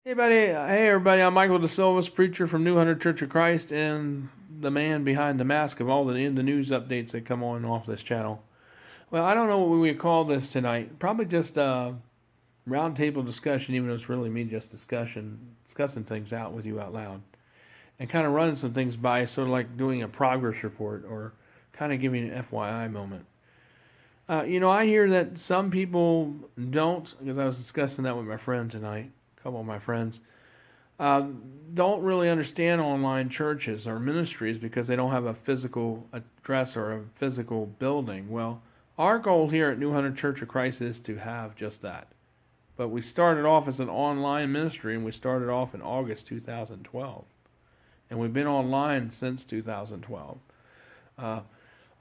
Hey everybody, I'm Michael DeSilva's preacher from New Hunter Church of Christ and the man behind the mask of all the news updates that come on off this channel. Well, I don't know what we would call this tonight. Probably just a roundtable discussion, even though it's really me just discussing things out with you out loud. And kind of running some things by, sort of like doing a progress report or kind of giving an FYI moment. I hear that some people don't, because I was discussing that with my friend tonight, a couple of my friends, don't really understand online churches or ministries because they don't have a physical address or a physical building. Well, our goal here at New Hunter Church of Christ is to have just that. But we started off as an online ministry, and we started off in August 2012. And we've been online since 2012. On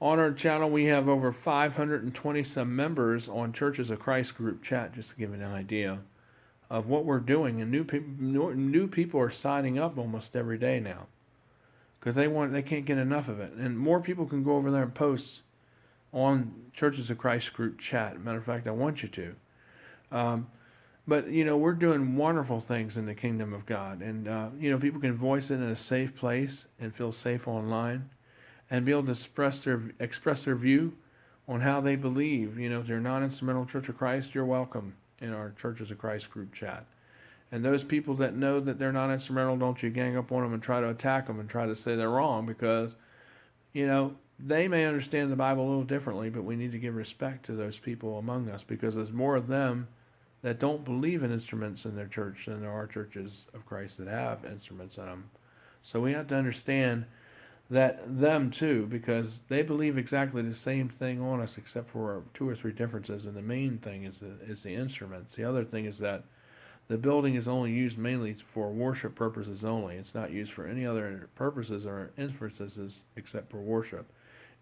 our channel, we have over 520 some members on Churches of Christ group chat, just to give you an idea of what we're doing. And new people are signing up almost every day now because they can't get enough of it. And more people can go over there and post on Churches of Christ group chat. Matter of fact, I want you to. But we're doing wonderful things in the kingdom of God, and people can voice it in a safe place and feel safe online, and be able to express their view on how they believe. If they're non-instrumental Church of Christ, you're welcome in our Churches of Christ group chat. And those people that know that they're non-instrumental, don't you gang up on them and try to attack them and try to say they're wrong, because they may understand the Bible a little differently, but we need to give respect to those people among us, because there's more of them that don't believe in instruments in their church than there are churches of Christ that have instruments in them. So we have to understand that them too, because they believe exactly the same thing on us, except for 2 or 3 differences. And the main thing is the instruments. The other thing is that the building is only used mainly for worship purposes only. It's not used for any other purposes or inferences except for worship.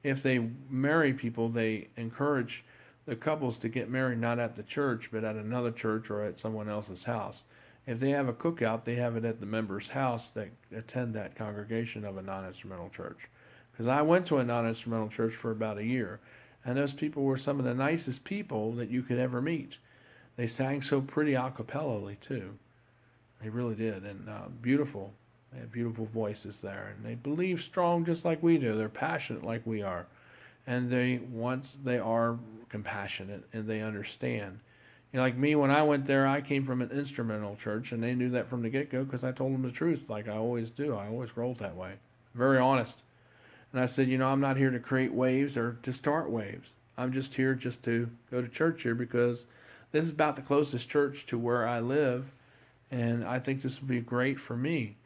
If they marry people, they encourage the couples to get married not at the church, but at another church or at someone else's house. If they have a cookout, they have it at the member's house that attend that congregation of a non-instrumental church. Because I went to a non-instrumental church for about a year, and those people were some of the nicest people that you could ever meet. They sang so pretty a cappella too. They really did, and beautiful. They have beautiful voices there, and they believe strong just like we do. They're passionate like we are, and they are compassionate, and they understand. Like me, when I went there, I came from an instrumental church, and they knew that from the get-go because I told them the truth, like I always do. I always rolled that way. Very honest. And I said, I'm not here to create waves or to start waves. I'm just here just to go to church here because this is about the closest church to where I live, and I think this would be great for me.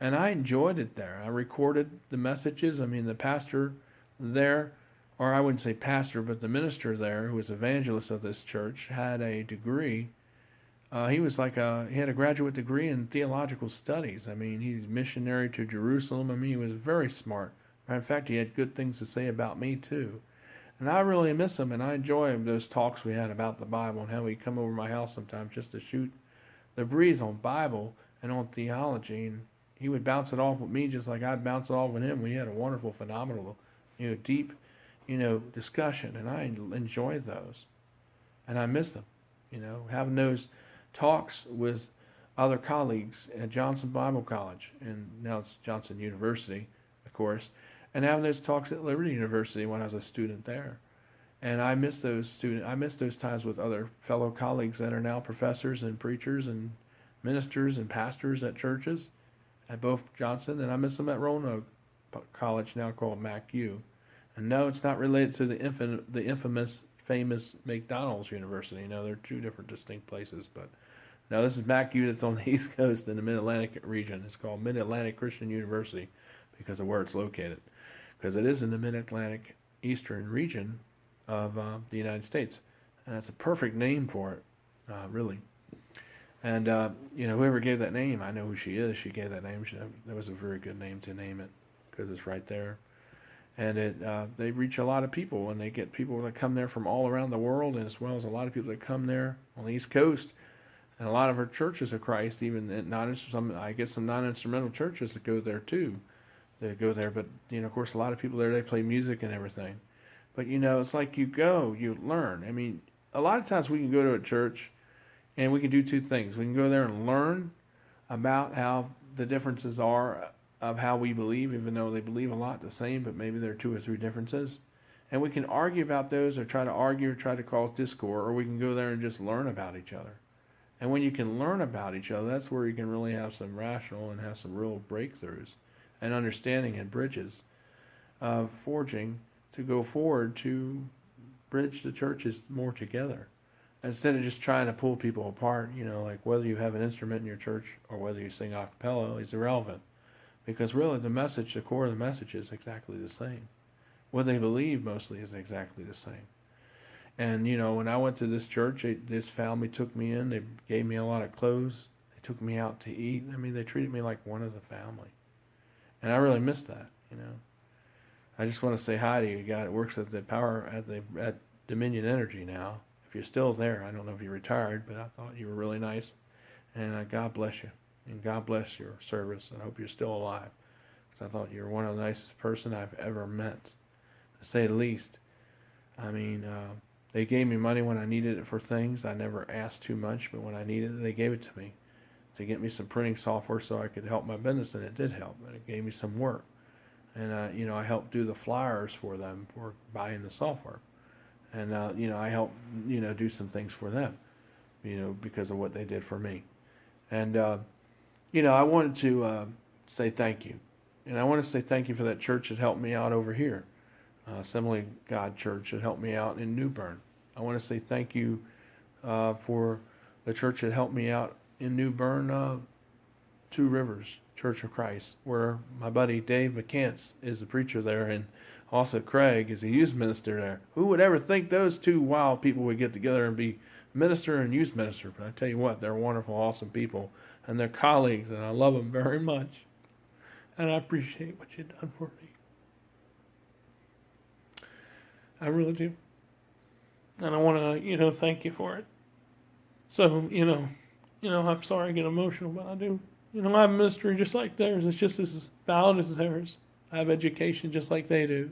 And I enjoyed it there. I recorded the messages. The pastor there, or I wouldn't say pastor, but the minister there, who was evangelist of this church, had a degree. He had a graduate degree in theological studies. He's missionary to Jerusalem. He was very smart. Matter of fact, he had good things to say about me too. And I really miss him, and I enjoy those talks we had about the Bible and how he'd come over to my house sometimes just to shoot the breeze on Bible and on theology. And he would bounce it off with me just like I'd bounce it off with him. We had a wonderful, phenomenal, deep discussion, and I enjoy those, and I miss them, having those talks with other colleagues at Johnson Bible College, and now it's Johnson University, of course, and having those talks at Liberty University when I was a student there. And I miss those times with other fellow colleagues that are now professors and preachers and ministers and pastors at churches at both Johnson, and I miss them at Roanoke College, now called MacU. And no, it's not related to the infamous, famous McDonald's University. No, they're 2 different distinct places. But no, this is MacU that's on the East Coast in the Mid-Atlantic region. It's called Mid-Atlantic Christian University because of where it's located. Because it is in the Mid-Atlantic Eastern region of the United States. And that's a perfect name for it, really. And, whoever gave that name, I know who she is. She gave that name. That was a very good name to name it because it's right there. And they reach a lot of people, and they get people that come there from all around the world, and as well as a lot of people that come there on the East Coast, and a lot of our churches of Christ, even I get some non-instrumental churches that go there too. They go there, but of course, a lot of people there, they play music and everything. But it's like you learn. A lot of times we can go to a church, and we can do 2 things. We can go there and learn, about how the differences are of how we believe, even though they believe a lot the same, but maybe there are two or three differences. And we can argue about those, or try to argue, or try to cause discord, or we can go there and just learn about each other. And when you can learn about each other, that's where you can really have some rational and have some real breakthroughs and understanding and bridges of forging to go forward to bridge the churches more together. Instead of just trying to pull people apart, like whether you have an instrument in your church or whether you sing a cappella is irrelevant. Because really the core of the message is exactly the same. What they believe mostly is exactly the same. And, when I went to this church, this family took me in. They gave me a lot of clothes. They took me out to eat. I mean, they treated me like one of the family. And I really miss that, I just want to say hi to you, guy that works at at Dominion Energy now. If you're still there, I don't know if you retired, but I thought you were really nice. And God bless you. And God bless your service. And I hope you're still alive. Because I thought you were one of the nicest person I've ever met, to say the least. I mean, they gave me money when I needed it for things. I never asked too much, but when I needed it, they gave it to me to get me some printing software so I could help my business, and it did help. And it gave me some work. And, I helped do the flyers for them for buying the software. And, I helped, do some things for them, because of what they did for me. And, I wanted to say thank you. And I want to say thank you for that church that helped me out over here. Assembly of God Church that helped me out in New Bern. I want to say thank you for the church that helped me out in New Bern, Two Rivers Church of Christ, where my buddy Dave McCants is the preacher there, and also Craig is a youth minister there. Who would ever think those two wild people would get together and be minister and youth minister? But I tell you what, they're wonderful, awesome people, and they're colleagues, and I love them very much. And I appreciate what you've done for me. I really do. And I want to, thank you for it. So, I'm sorry I get emotional, but I do. I have a ministry just like theirs. It's just as valid as theirs. I have education just like they do.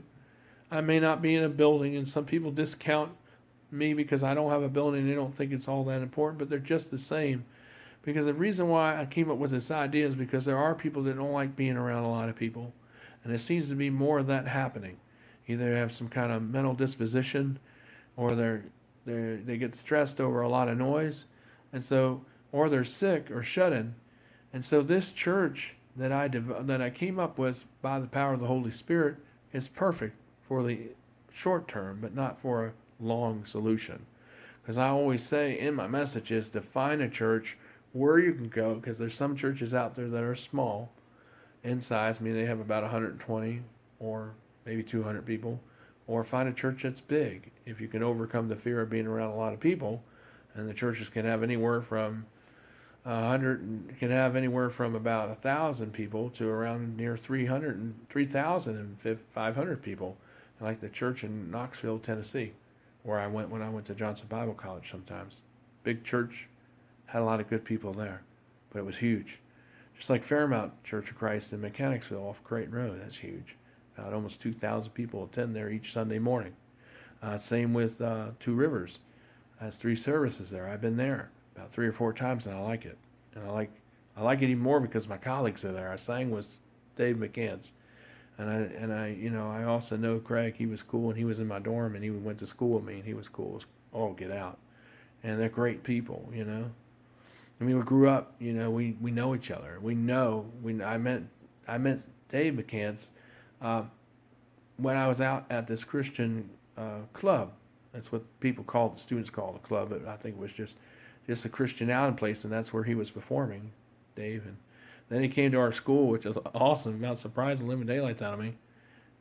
I may not be in a building, and some people discount me because I don't have a building and they don't think it's all that important, but they're just the same. Because the reason why I came up with this idea is because there are people that don't like being around a lot of people. And there seems to be more of that happening. Either they have some kind of mental disposition, or they get stressed over a lot of noise, and so, or they're sick or shut in. And so this church that I came up with by the power of the Holy Spirit is perfect for the short term, but not for a long solution. Because I always say in my messages to find a church where you can go, because there's some churches out there that are small in size. I mean, they have about 120 or maybe 200 people. Or find a church that's big. If you can overcome the fear of being around a lot of people, and the churches can have anywhere from 100, can have anywhere from about 1,000 people to around near 300 and 3,000 and 500 people, like the church in Knoxville, Tennessee, where I went when I went to Johnson Bible College sometimes. Big church, had a lot of good people there, but it was huge. Just like Fairmount Church of Christ in Mechanicsville off Creighton Road, that's huge. About almost 2,000 people attend there each Sunday morning. Same with Two Rivers. Has 3 services there. I've been there about 3 or 4 times, and I like it. And I like it even more because my colleagues are there. I sang with Dave McCants, and I also know Craig. He was cool, and he was in my dorm, and he went to school with me, and he was cool. Oh, get out! And they're great people, I mean, we grew up. We know each other. I met Dave McCants when I was out at this Christian club. That's what the students call the club, but I think it was just a Christian outing place, and that's where he was performing, Dave. And then he came to our school, which was awesome, about surprised the living daylights out of me.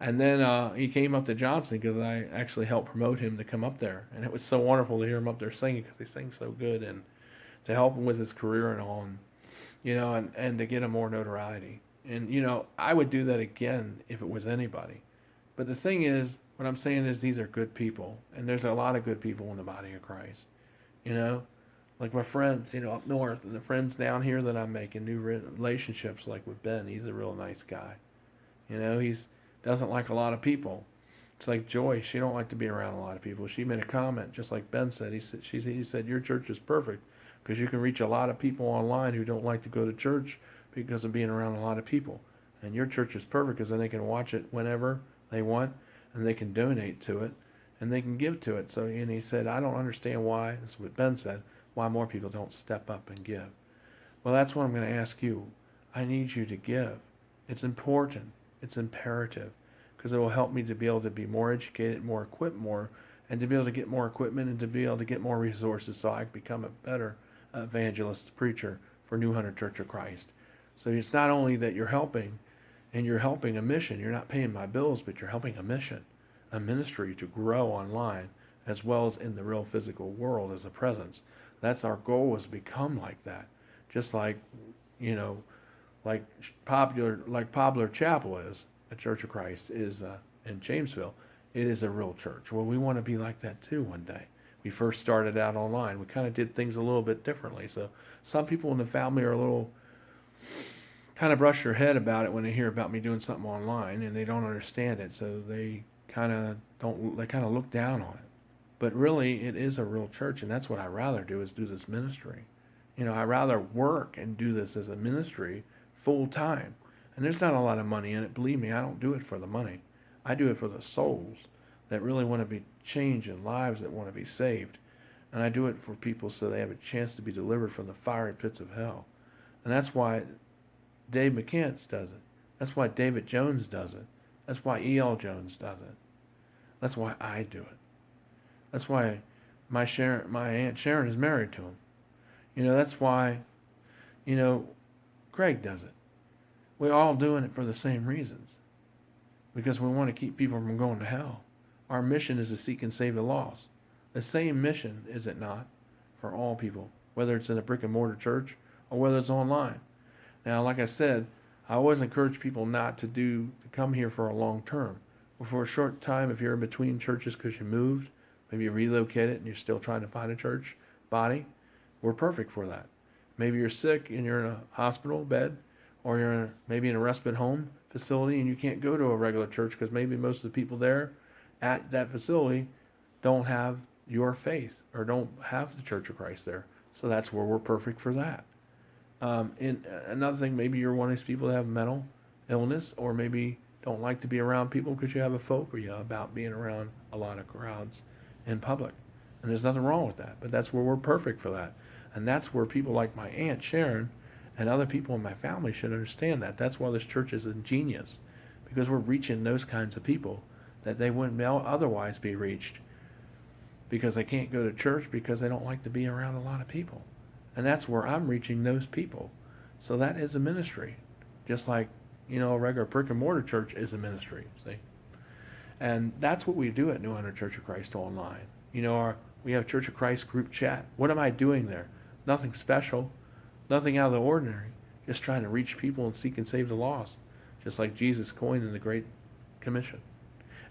And then he came up to Johnson because I actually helped promote him to come up there, and it was so wonderful to hear him up there singing because he sings so good, and to help him with his career and all, and to get him more notoriety. And I would do that again if it was anybody. But the thing is, what I'm saying is these are good people, and there's a lot of good people in the body of Christ. Like my friends, up north, and the friends down here that I'm making new relationships, like with Ben. He's a real nice guy. He's doesn't like a lot of people. It's like Joy. She don't like to be around a lot of people. She made a comment, just like Ben said. He said your church is perfect because you can reach a lot of people online who don't like to go to church because of being around a lot of people. And your church is perfect because then they can watch it whenever they want, and they can donate to it, and they can give to it. So, and he said, I don't understand why, this is what Ben said, why more people don't step up and give. Well, that's what I'm going to ask you. I need you to give. It's important. It's imperative, because it will help me to be able to be more educated, more equipped more, and to be able to get more equipment and to be able to get more resources so I can become a better evangelist preacher for New Hunter Church of Christ. So it's not only that you're helping, and you're helping a mission. You're not paying my bills, but you're helping a mission, a ministry to grow online as well as in the real physical world as a presence. That's our goal, is to become like that. Just like, like Popular Chapel is, a Church of Christ is in Jamesville. It is a real church. Well, we want to be like that too one day. We first started out online. We kind of did things a little bit differently. So some people in the family are a little kind of brush their head about it when they hear about me doing something online, and they don't understand it. So they kind of look down on it. But really, it is a real church, and that's what I'd rather do, is do this ministry. I'd rather work and do this as a ministry full time. And there's not a lot of money in it. Believe me, I don't do it for the money. I do it for the souls that really want to be changed, and lives that want to be saved. And I do it for people so they have a chance to be delivered from the fiery pits of hell. And that's why Dave McCants does it. That's why David Jones does it. That's why E.L. Jones does it. That's why I do it. That's why my Aunt Sharon is married to him. That's why, Greg does it. We're all doing it for the same reasons. Because we want to keep people from going to hell. Our mission is to seek and save the lost. The same mission, is it not, for all people, whether it's in a brick and mortar church or whether it's online. Now, like I said, I always encourage people not to come here for a long term. Or for a short time, if you're in between churches because you moved, maybe you relocated and you're still trying to find a church body, we're perfect for that. Maybe you're sick and you're in a hospital bed, or you're maybe in a respite home facility and you can't go to a regular church because maybe most of the people there at that facility don't have your faith or don't have the Church of Christ there. So that's where we're perfect for that. And another thing, maybe you're one of these people that have mental illness, or maybe don't like to be around people because you have a phobia about being around a lot of crowds in public. And there's nothing wrong with that, but that's where we're perfect for that. And that's where people like my Aunt Sharon and other people in my family should understand that. That's why this church is ingenious, because we're reaching those kinds of people that they wouldn't otherwise be reached, because they can't go to church because they don't like to be around a lot of people. And that's where I'm reaching those people. So that is a ministry, just like, a regular brick and mortar church is a ministry, see? And that's what we do at New Hunter Church of Christ online. We have Church of Christ group chat. What am I doing there? Nothing special, nothing out of the ordinary. Just trying to reach people and seek and save the lost, just like Jesus coined in the Great Commission.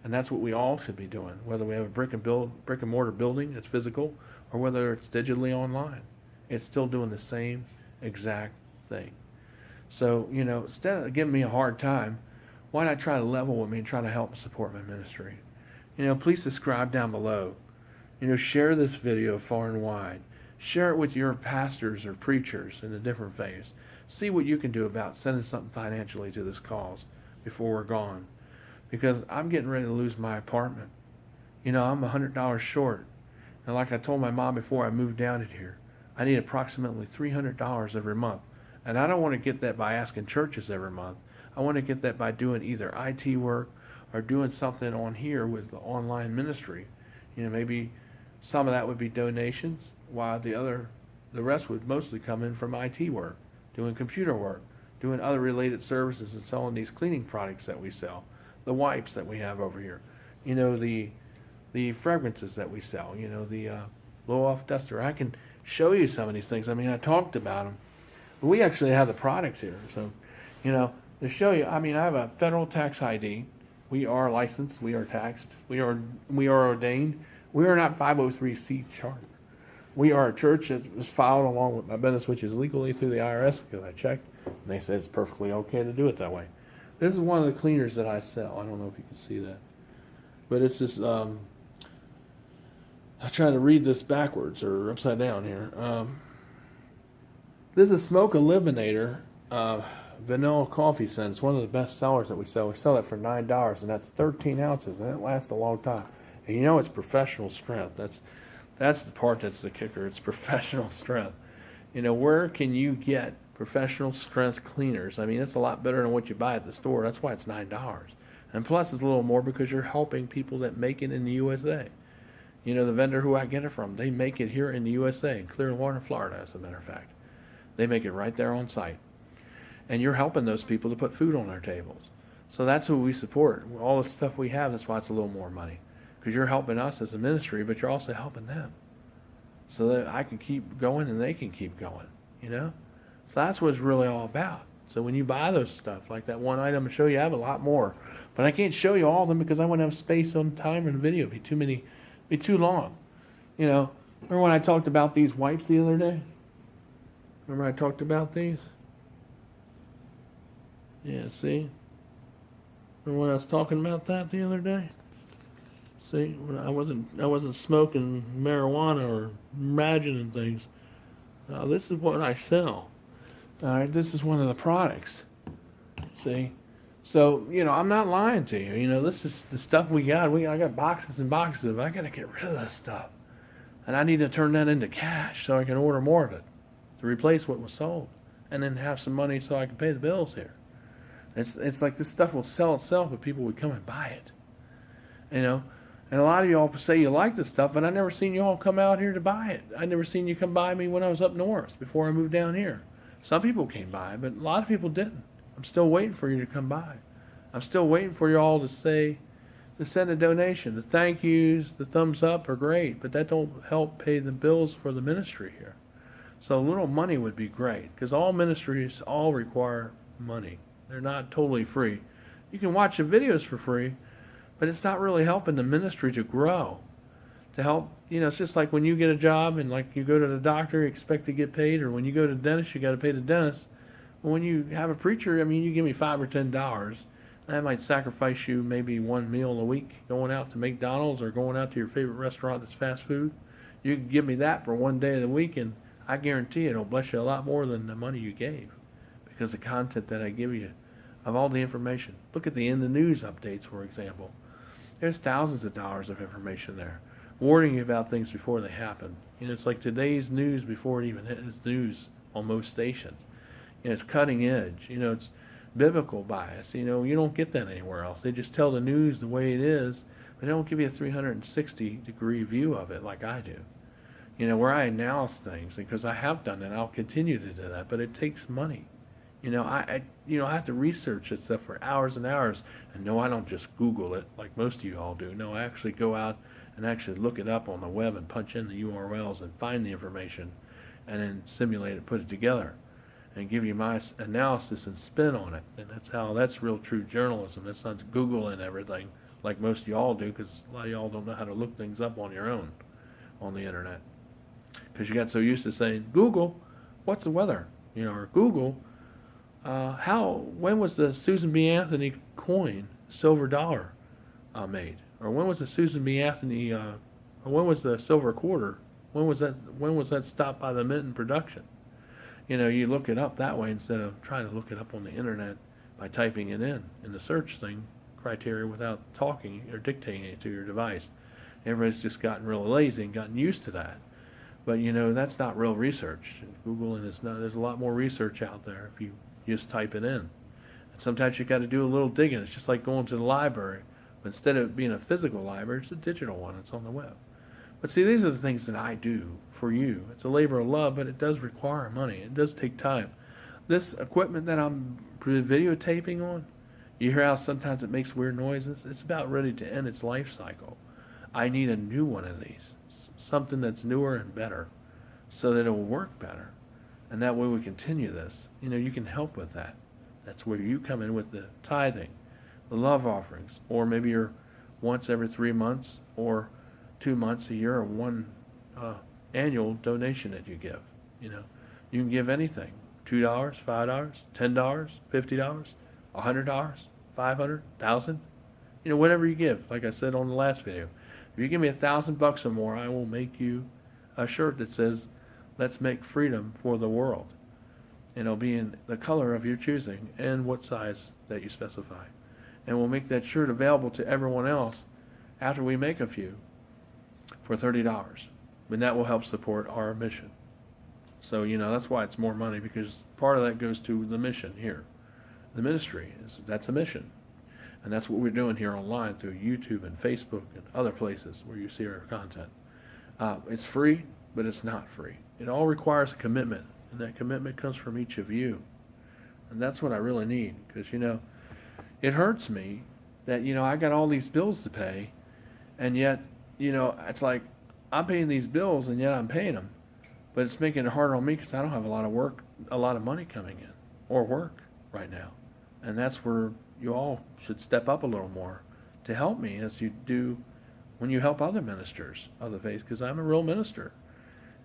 And that's what we all should be doing, whether we have a brick and mortar building that's physical, or whether it's digitally online. It's still doing the same exact thing. So, instead of giving me a hard time, why not try to level with me and try to help support my ministry? Please subscribe down below. Share this video far and wide. Share it with your pastors or preachers in the different faiths. See what you can do about sending something financially to this cause before we're gone. Because I'm getting ready to lose my apartment. I'm $100 short. And like I told my mom before I moved down here, I need approximately $300 every month. And I don't want to get that by asking churches every month. I want to get that by doing either IT work or doing something on here with the online ministry. Maybe some of that would be donations, while the rest would mostly come in from IT work, doing computer work, doing other related services, and selling these cleaning products that we sell, the wipes that we have over here, the fragrances that we sell, the blow-off duster. I can show you some of these things. I talked about them, but we actually have the products here. So, to show you, I have a federal tax ID. We are licensed. We are taxed. We are ordained. We are not 503c charter. We are a church that was filed along with my business, which is legally through the IRS, because I checked, and they said it's perfectly okay to do it that way. This is one of the cleaners that I sell. I don't know if you can see that, but it's this. I try to read this backwards or upside down here. This is Smoke Eliminator vanilla coffee scent. It's one of the best sellers that we sell. We sell it for $9, and that's 13 ounces, and it lasts a long time. And you know it's professional strength. That's the part that's the kicker. It's professional strength. You know, where can you get professional strength cleaners? I mean, it's a lot better than what you buy at the store. That's why it's $9. And plus, it's a little more because you're helping people that make it in the USA. You know, the vendor who I get it from, they make it here in the USA, in Clearwater, Florida, as a matter of fact. They make it right there on site. And you're helping those people to put food on their tables. So that's who we support. All the stuff we have, that's why it's a little more money. Because you're helping us as a ministry, but you're also helping them. So that I can keep going and they can keep going, you know? So that's what it's really all about. So when you buy those stuff, like that one item I show you, I have a lot more. But I can't show you all of them because I wouldn't have space on time in the video. It'd be too long. You know, remember when I talked about these wipes the other day? Remember I talked about these? Yeah, see? Remember when I was talking about that the other day? See, when I wasn't smoking marijuana or imagining things. This is what I sell. All right, this is one of the products. See? So, you know, I'm not lying to you. You know, this is the stuff we got. I got boxes and boxes of it. I got to get rid of that stuff. And I need to turn that into cash so I can order more of it to replace what was sold. And then have some money so I can pay the bills here. It's like this stuff will sell itself if people would come and buy it. You know? And a lot of y'all say you like this stuff, but I never seen y'all come out here to buy it. I never seen you come by me when I was up north before I moved down here. Some people came by, but a lot of people didn't. I'm still waiting for you to come by. I'm still waiting for you all to send a donation. The thank yous, the thumbs up are great, but that don't help pay the bills for the ministry here. So a little money would be great, because all ministries all require money. They're not totally free. You can watch the videos for free, but it's not really helping the ministry to grow. To help, you know, it's just like when you get a job and like you go to the doctor, you expect to get paid, or when you go to the dentist, you got to pay the dentist. But when you have a preacher, I mean, you give me $5 or $10, and I might sacrifice you maybe one meal a week, going out to McDonald's or going out to your favorite restaurant that's fast food. You can give me that for one day of the week, and I guarantee it'll bless you a lot more than the money you gave, because the content that I give you of all the information. Look at the In the News updates, for example. There's thousands of dollars of information there, warning you about things before they happen. You know, it's like today's news before it even hits news on most stations. You know, it's cutting edge. You know, it's biblical bias. You know, you don't get that anywhere else. They just tell the news the way it is, but they don't give you a 360-degree view of it like I do. You know, where I announce things, because I have done that, I'll continue to do that, but it takes money. You know, I have to research this stuff for hours and hours. And no, I don't just Google it like most of you all do. No, I actually go out and actually look it up on the web and punch in the URLs and find the information and then simulate it, put it together, and give you my analysis and spin on it. And that's real true journalism. That's not Googling everything like most of y'all do, because a lot of y'all don't know how to look things up on your own on the internet. Because you got so used to saying, Google, what's the weather? You know, or Google, when was the Susan B. Anthony coin, silver dollar, made? Or when was the Susan B. Anthony, or when was the silver quarter? When was that stopped by the mint in production? You know, you look it up that way instead of trying to look it up on the internet by typing it in the search thing criteria without talking or dictating it to your device. Everybody's just gotten real lazy and gotten used to that. But you know, that's not real research. Google and there's a lot more research out there if you just type it in. And sometimes you got to do a little digging. It's just like going to the library. But instead of being a physical library, it's a digital one. It's on the web. But see, these are the things that I do for you. It's a labor of love, but it does require money. It does take time. This equipment that I'm videotaping on, you hear how sometimes it makes weird noises? It's about ready to end its life cycle. I need a new one of these, something that's newer and better, so that it will work better. And that way we continue this. You know, you can help with that. That's where you come in with the tithing, the love offerings, or maybe you're once every 3 months, or 2 months a year, or one annual donation that you give. You know, you can give anything: $2, $5, $10, $50, $100, $500, $1,000. You know, whatever you give. Like I said on the last video, if you give me $1,000 or more, I will make you a shirt that says, "Let's make freedom for the world." and it'll be in the color of your choosing and what size that you specify. And we'll make that shirt available to everyone else after we make a few for $30. And that will help support our mission. So, that's why it's more money, because part of that goes to the mission here. The ministry, that's a mission. And that's what we're doing here online through YouTube and Facebook and other places where you see our content. It's free, but it's not free. It all requires a commitment, and that commitment comes from each of you. And that's what I really need, because, it hurts me that, I got all these bills to pay, and yet, it's like I'm paying these bills, and yet I'm paying them. But it's making it harder on me because I don't have a lot of money coming in, or work right now. And that's where you all should step up a little more to help me, as you do when you help other ministers of the faith, because I'm a real minister.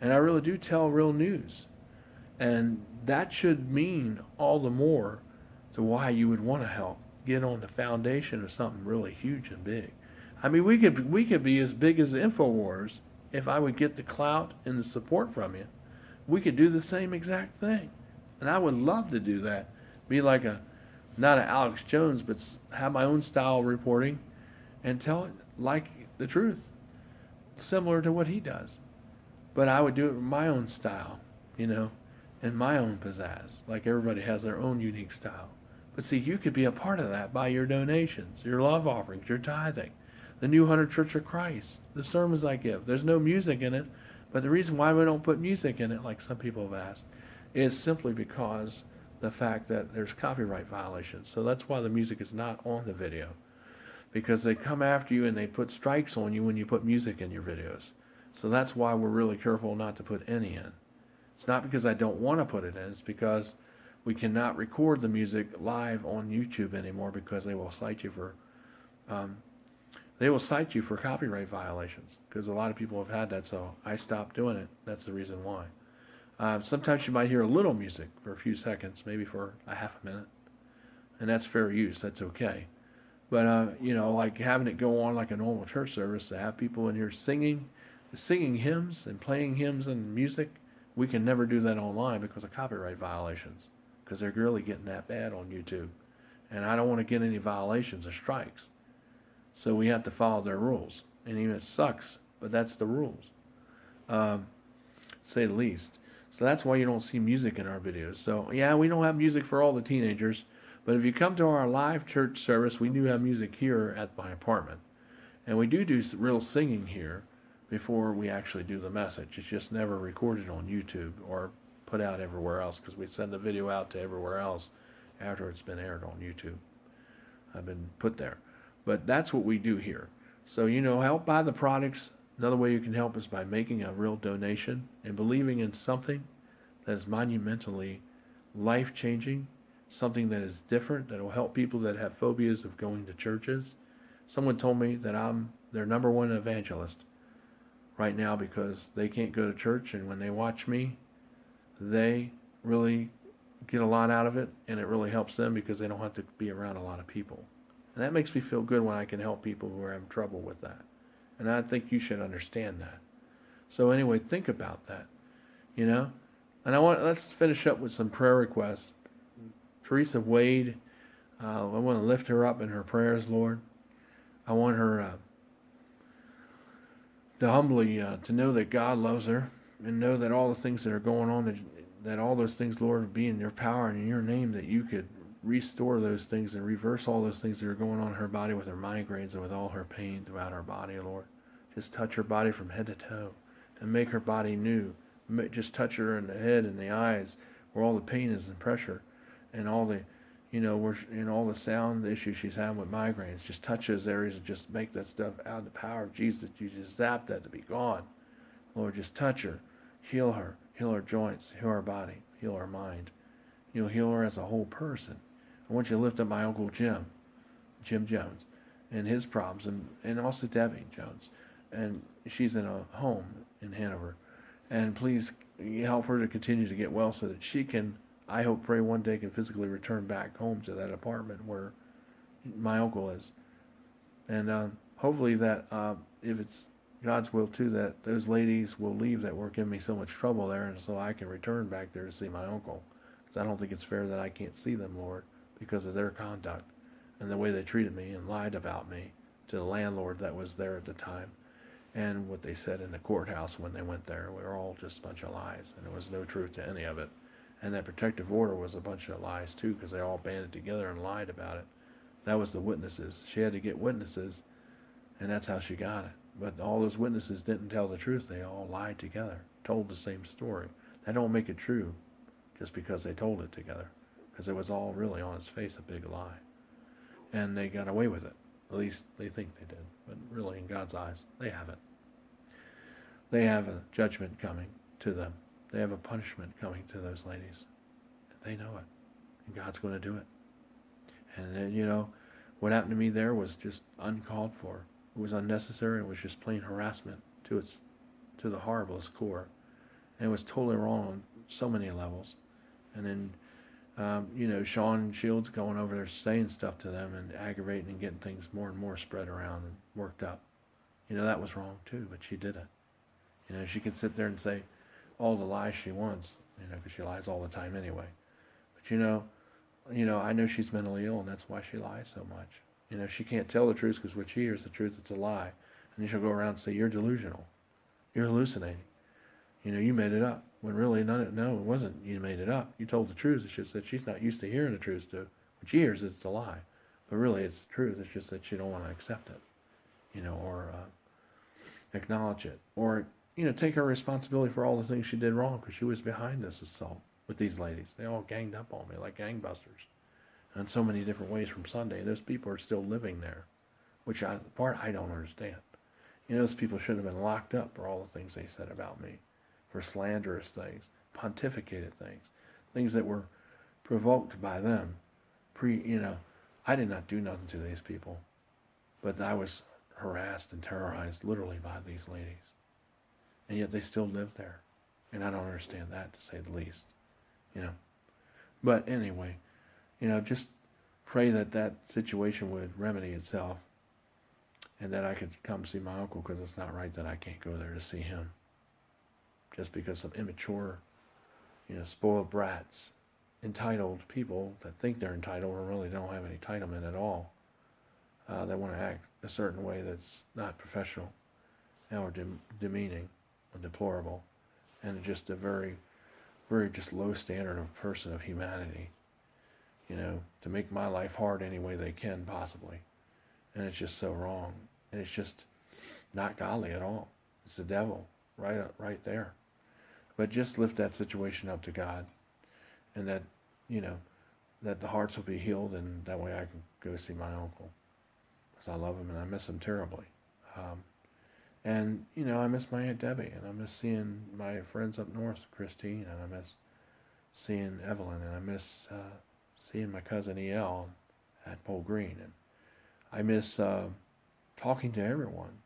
And I really do tell real news. And that should mean all the more to why you would want to help get on the foundation of something really huge and big. I mean, we could be as big as InfoWars if I would get the clout and the support from you. We could do the same exact thing. And I would love to do that. Be like not an Alex Jones, but have my own style of reporting and tell it like the truth, similar to what he does. But I would do it in my own style, and my own pizzazz. Like everybody has their own unique style. But see, you could be a part of that by your donations, your love offerings, your tithing, the New Hunter Church of Christ, the sermons I give. There's no music in it, but the reason why we don't put music in it, like some people have asked, is simply because the fact that there's copyright violations. So that's why the music is not on the video, because they come after you and they put strikes on you when you put music in your videos. So that's why we're really careful not to put any in. It's not because I don't want to put it in, it's because we cannot record the music live on YouTube anymore, because they will cite you for copyright violations, because a lot of people have had that. So I stopped doing it. That's the reason why. Sometimes you might hear a little music for a few seconds, maybe for a half a minute, and that's fair use. That's okay. But like having it go on like a normal church service, to have people in here singing hymns and playing hymns and music, we can never do that online because of copyright violations, because they're really getting that bad on YouTube, and I don't want to get any violations or strikes. So we have to follow their rules, and even it sucks, but that's the rules, say the least. So that's why you don't see music in our videos. So yeah, we don't have music for all the teenagers, but if you come to our live church service, we do have music here at my apartment, and we do real singing here before we actually do the message. It's just never recorded on YouTube or put out everywhere else, because we send the video out to everywhere else after it's been aired on YouTube. I've been put there. But that's what we do here. So, help buy the products. Another way you can help is by making a real donation and believing in something that is monumentally life-changing, something that is different, that will help people that have phobias of going to churches. Someone told me that I'm their number one evangelist right now, because they can't go to church, and when they watch me, they really get a lot out of it, and it really helps them because they don't have to be around a lot of people. And that makes me feel good when I can help people who are having trouble with that. And I think you should understand that. So anyway, think about that, And let's finish up with some prayer requests. Teresa Wade, I want to lift her up in her prayers, Lord. I want her to humbly to know that God loves her, and know that all the things that are going on, that all those things, Lord, would be in your power and in your name, that you could restore those things and reverse all those things that are going on in her body with her migraines and with all her pain throughout her body, Lord. Just touch her body from head to toe and make her body new. Just touch her in the head and the eyes where all the pain is and pressure and all the, all the sound issues she's having with migraines. Just touch those areas and just make that stuff out of the power of Jesus. You just zap that to be gone. Lord, just touch her, heal her joints, heal her body, heal her mind. You'll heal her as a whole person. I want you to lift up my Uncle Jim Jones, and his problems, and also Debbie Jones. And she's in a home in Hanover. And please help her to continue to get well, so that she can, I hope, pray one day, can physically return back home to that apartment where my uncle is. And hopefully that, if it's God's will too, that those ladies will leave that were giving me so much trouble there, and so I can return back there to see my uncle. Because I don't think it's fair that I can't see them, Lord, because of their conduct and the way they treated me and lied about me to the landlord that was there at the time, and what they said in the courthouse when they went there. We were all just a bunch of lies, and there was no truth to any of it. And that protective order was a bunch of lies too, because they all banded together and lied about it. That was the witnesses. She had to get witnesses, and that's how she got it. But all those witnesses didn't tell the truth. They all lied together, told the same story. That don't make it true just because they told it together, because it was all really on its face a big lie. And they got away with it. At least they think they did. But really, in God's eyes, they haven't. They have a judgment coming to them. They have a punishment coming to those ladies. They know it. And God's going to do it. And then, what happened to me there was just uncalled for. It was unnecessary. It was just plain harassment to the horriblest core. And it was totally wrong on so many levels. And then, Sean Shields going over there saying stuff to them and aggravating and getting things more and more spread around and worked up. That was wrong too, but she did it. She could sit there and say all the lies she wants, because she lies all the time anyway. But I know she's mentally ill, and that's why she lies so much. She can't tell the truth because when she hears the truth, it's a lie. And then she'll go around and say, "You're delusional. You're hallucinating. You made it up." When really, no, it wasn't. You made it up. You told the truth. It's just that she's not used to hearing the truth. So when she hears it, it's a lie. But really, it's the truth. It's just that she don't want to accept it, or acknowledge it, or take her responsibility for all the things she did wrong, because she was behind this assault with these ladies. They all ganged up on me like gangbusters in so many different ways from Sunday. And those people are still living there, which I don't understand. Those people should have been locked up for all the things they said about me, for slanderous things, pontificated things that were provoked by them. I did not do nothing to these people, but I was harassed and terrorized literally by these ladies. And yet they still live there. And I don't understand that, to say the least. But anyway, just pray that situation would remedy itself, and that I could come see my uncle, because it's not right that I can't go there to see him. Just because some immature, spoiled brats, entitled people that think they're entitled and really don't have any entitlement at all. They want to act a certain way that's not professional or demeaning or deplorable, and just a very, very just low standard of person of humanity, to make my life hard any way they can possibly. And it's just so wrong. And it's just not godly at all. It's the devil right there. But just lift that situation up to God, and that, that the hearts will be healed, and that way I can go see my uncle, because I love him and I miss him terribly. And, I miss my Aunt Debbie, and I miss seeing my friends up north, Christine, and I miss seeing Evelyn, and I miss seeing my cousin E.L. at Pole Green, and I miss talking to everyone,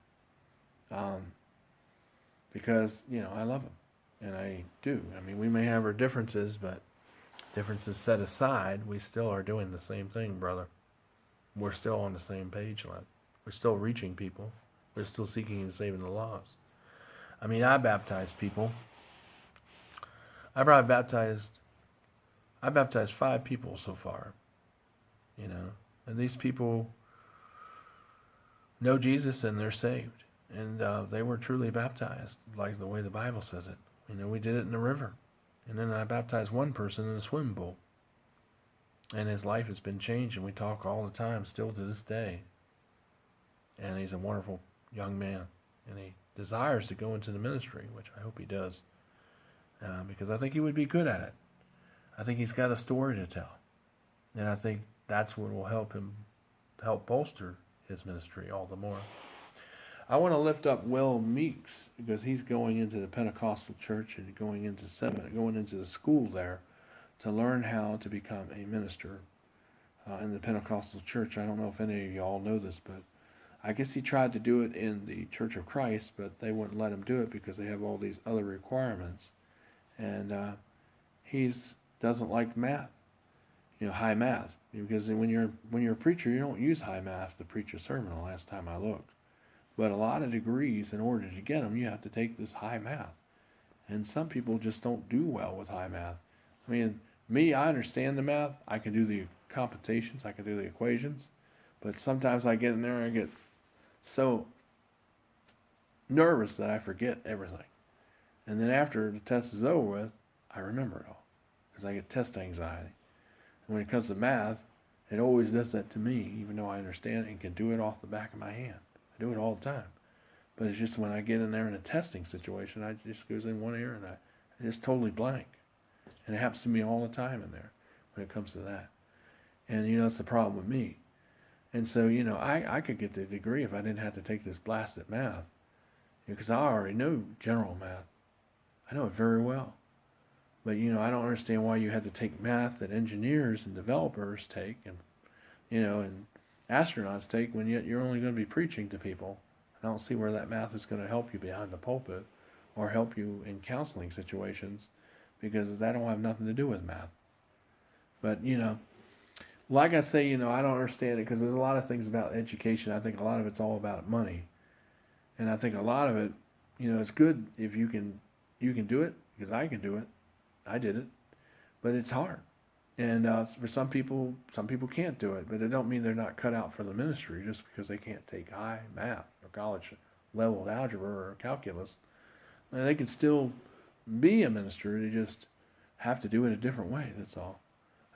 because, I love them, and I do. I mean, we may have our differences, but differences set aside, we still are doing the same thing, brother. We're still on the same page, lad. We're still reaching people. We're still seeking and saving the lost. I mean, I baptized people. I baptized 5 people so far, and these people know Jesus and they're saved, and they were truly baptized, like the way the Bible says it. We did it in the river, and then I baptized one person in a swimming pool, and his life has been changed, and we talk all the time, still to this day, and he's a wonderful young man, and he desires to go into the ministry, which I hope he does, because I think he would be good at it. I think he's got a story to tell, and I think that's what will help bolster his ministry all the more. I want to lift up Will Meeks, because he's going into the Pentecostal church and going into the school there to learn how to become a minister in the Pentecostal church. I don't know if any of y'all know this, but I guess he tried to do it in the Church of Christ, but they wouldn't let him do it because they have all these other requirements. And he doesn't like math, high math, because when you're a preacher, you don't use high math to preach a sermon. The last time I looked, but a lot of degrees, in order to get them, you have to take this high math, and some people just don't do well with high math. I mean, Me, I understand the math. I can do the computations. I can do the equations. But sometimes I get in there and I get so nervous that I forget everything. And then after the test is over with, I remember it all because I get test anxiety. And when it comes to math, it always does that to me, even though I understand it and can do it off the back of my hand. I do it all the time. But it's just when I get in there in a testing situation, I just goes in one ear and I just totally blank. And it happens to me all the time in there when it comes to that. And, it's the problem with me. And so, I could get the degree if I didn't have to take this blasted math. Because I already know general math. I know it very well. But, I don't understand why you had to take math that engineers and developers take and, and astronauts take when yet you're only going to be preaching to people. I don't see where that math is going to help you behind the pulpit or help you in counseling situations because that don't have nothing to do with math. But, like I say, I don't understand it because there's a lot of things about education. I think a lot of it's all about money. And I think a lot of it, it's good if you can do it because I can do it. I did it. But it's hard. And for some people can't do it. But it don't mean they're not cut out for the ministry just because they can't take high math or college level algebra or calculus. And they can still be a minister. They just have to do it a different way. That's all.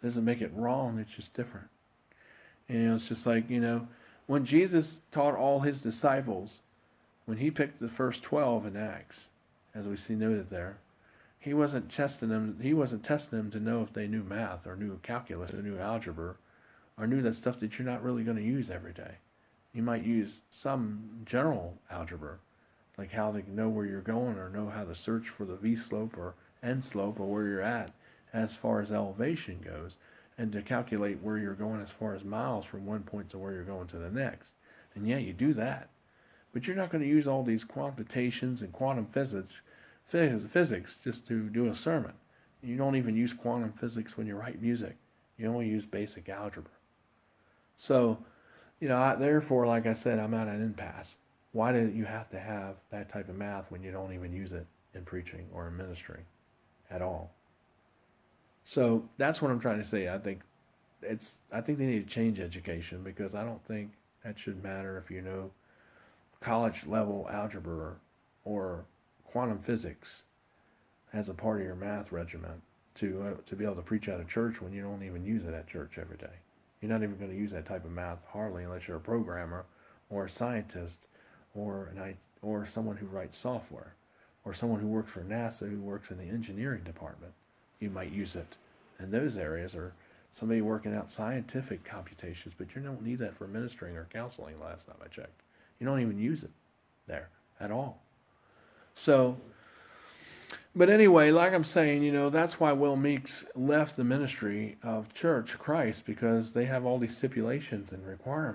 It doesn't make it wrong. It's just different. And it's just like, when Jesus taught all his disciples, when he picked the first 12 in Acts, as we see noted there, he wasn't testing them to know if they knew math or knew calculus or knew algebra or knew that stuff that you're not really going to use every day. You might use some general algebra, like how to know where you're going or know how to search for the V-slope or N-slope or where you're at as far as elevation goes, and to calculate where you're going as far as miles from one point to where you're going to the next. And yeah, you do that. But you're not going to use all these quantifications and quantum physics just to do a sermon. You don't even use quantum physics when you write music. You only use basic algebra. So, therefore, like I said, I'm at an impasse. Why do you have to have that type of math when you don't even use it in preaching or in ministry at all? So that's what I'm trying to say. I think they need to change education because I don't think that should matter if you know college level algebra or quantum physics as a part of your math regimen to be able to preach out of church when you don't even use it at church every day. You're not even going to use that type of math hardly unless you're a programmer or a scientist or someone who writes software or someone who works for NASA who works in the engineering department. You might use it in those areas, or somebody working out scientific computations, but you don't need that for ministering or counseling last time I checked. You don't even use it there at all. So, but anyway, like I'm saying, that's why Will Meeks left the ministry of Church Christ, because they have all these stipulations and requirements.